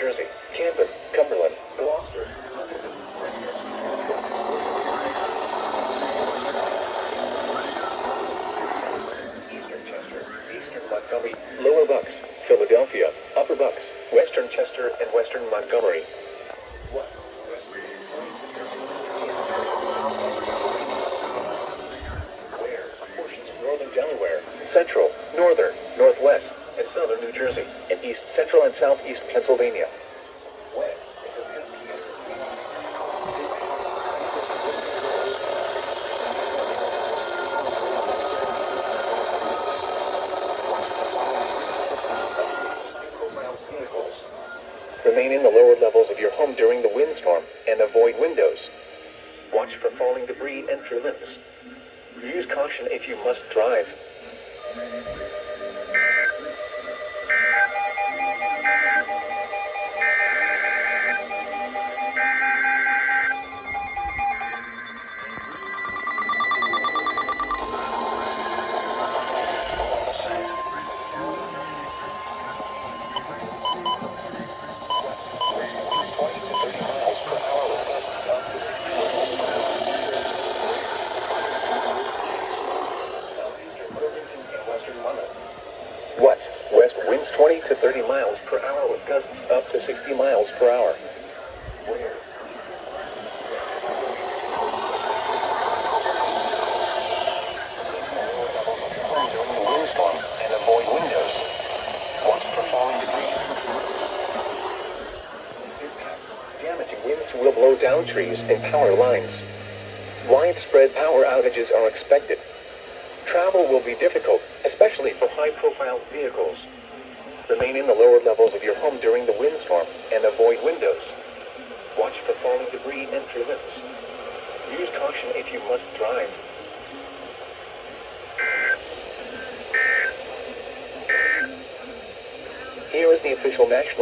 Jersey, Camden, Cumberland, Gloucester. Eastern Chester, Eastern Montgomery, Lower Bucks, Philadelphia, Upper Bucks, Western Chester, and Western Montgomery. Ware, portions of northern Delaware, central, northern, northwest, and southern New Jersey, and east, central, and southeast Pennsylvania. West, vehicles. Remain in the lower levels of your home during the windstorm and avoid windows. Watch for falling debris and tree limbs. Use caution if you must drive. West winds 20 to 30 miles per hour with gusts up to 60 miles per hour. During the windstorm and avoid windows. Watch for falling debris. Damaging winds will blow down trees and power lines. Widespread power outages are expected. Travel will be difficult, especially for high-profile vehicles. Remain in the lower levels of your home during the windstorm and avoid windows. Watch for falling debris and tree limbs. Use caution if you must drive. Here is the official national